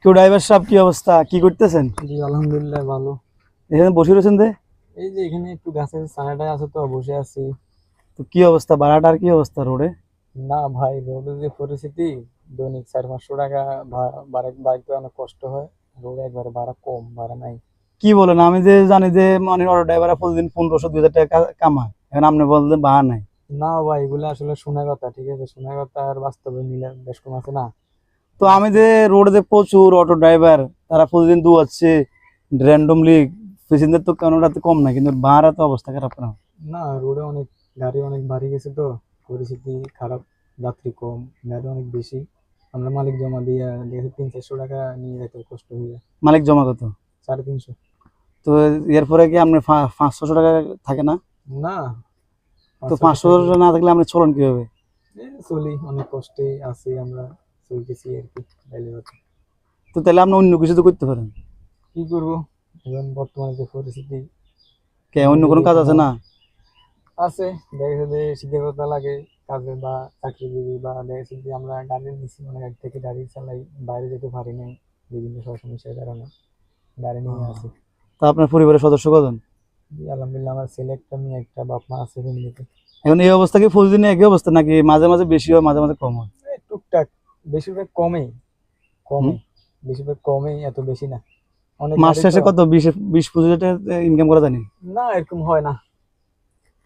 কেউ ড্রাইভার সাহেব কি অবস্থা, কি করতেছেন? জি আলহামদুলিল্লাহ ভালো। এখানে বসে রয়েছেন যে? এই যে এখানে একটু গাছের ছায়াটায় আছে তো বসে আছি। তো কি অবস্থা, ভাড়াটার কি অবস্থা রোডে? না ভাই, রোডের যে পরিস্থিতি, দৈনিক 400-500 টাকা ভাড়া বাড়িতে অনেক কষ্ট হয়। রোডে একবারে ভাড়া কম, ভাড়া নাই। কি বলেন? আমি যে জানি যে মানে অটো ড্রাইভাররা প্রতিদিন 1500-2000 টাকা কামায়, এখন আপনি বললেন ভাড়া নাই। না ভাই, এগুলো আসলে শোনা কথা, ঠিক আছে, শোনা কথা আর বাস্তবে মিলে বেশ কম আছে না। তো আমি যে রোডে যে প্রচুর অটো ড্রাইভার, তারা প্রতিদিন দুয়াচ্ছে র্যান্ডমলি, প্যাসেঞ্জার তো কোনোটাতে কম না, কিন্তু ভাড়া তো অবস্থা খারাপ না। না, রোডে অনেক গাড়ি অনেক বাড়ি গেছে তো, পরিস্থিতি খারাপ, যাত্রী কম, গাড়ি অনেক বেশি। আমরা মালিক জমা দিয়ে দেখি 300-400 টাকা নিয়ে যেতে কষ্ট হয়ে যায়। মালিক জমা কত? 350। তো এরপরে কি আপনি 500-600 টাকা থাকে না? না, তো 500 500 না থাকলে আপনি চলেন কিভাবে? চলি, অনেক কষ্টে আছি আমরা, চলতেছি আর কি, ডাইলি ভাত। তো তাহলে আপনি অন্য কিছু তো করতে পারেন। কি করবো, এখন বর্তমানে যে পরিস্থিতি, কে অন্য কোনো আমাদেরই কাজ আছে খারাপ। না? আছে, দেখা যাচ্ছে যে শিক্ষকতা লাগে কাজে, বা চাকরিজীবী, বা দেখা যাচ্ছে যে আমরা গাড়ি নিচ্ছি, মানে গাড়ি থেকে গাড়ি চালাই, বাইরে যেতে পারি নাই বিভিন্ন সমস্যার কারণে, গাড়ি নিয়ে আছি। তা আপনার পরিবারের সদস্য কজন? জি, আলহামদুলিল্লাহ, আমার ছেলে একটা, মেয়ে একটা, বাপ মা আছে ফ্যামিলিতে। এখন এই অবস্থা কি প্রতিদিন একই অবস্থা, নাকি মাঝে মাঝে বেশি হয় মাঝে মাঝে কম হয়? টুকটাক, বেশিরভাগ কমেই, হুম? কমে, বেশিরভাগ কমেই, এত বেশি না, অনেক মাস গাড়ি তো। শেষে কত 20-25 হাজার ইনকাম করা জানি? না, এরকম হয় না,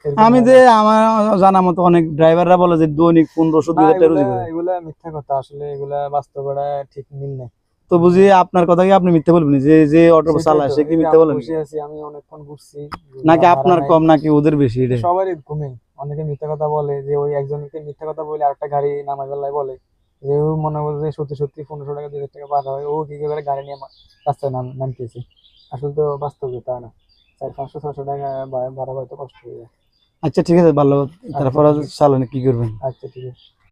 এরকম আমি হয় যে না। আমার জানা মতো অনেক ড্রাইভাররা বলে যে দৈনিক 1500 না, 2000 টাকা এগুলা রুজি করে। এগুলা মিথ্যা কথা, আসলে এগুলা বাস্তবতা ঠিক মিল নেই। তো বুঝি আপনার কথা কি আপনি মিথ্যে বলবেন, যে যে অটো সেটাই চালায় তো, সে কি এই যে মিথ্যে আমি বলেন? বসে আছি, আমি অনেকক্ষণ ঘুরছি, নাকি ভাড়া আপনার নাই। কম নাকি ওদের বেশি এটা এটা? সবারই ঘুমে, অনেকে মিথ্যা কথা বলে, যে ওই একজনকে মিথ্যা কথা বলে আরেকটা গাড়ি নামাই বেলায় বলে যে ও মনে করে যে সত্যি সত্যি 1500 টাকা 2000 টাকা পার হয়, ও কি করে গাড়ি নিয়ে রাস্তায় নামতেছে। আসলে তো বাস্তবে তা না, 400-500-600 টাকা ভাড়া হয়তো কষ্ট হয়ে যায়। আচ্ছা ঠিক আছে, ভালো। আচ্ছা তারপর ঠিক আছে। চালান কি করবেন? আচ্ছা ঠিক আছে।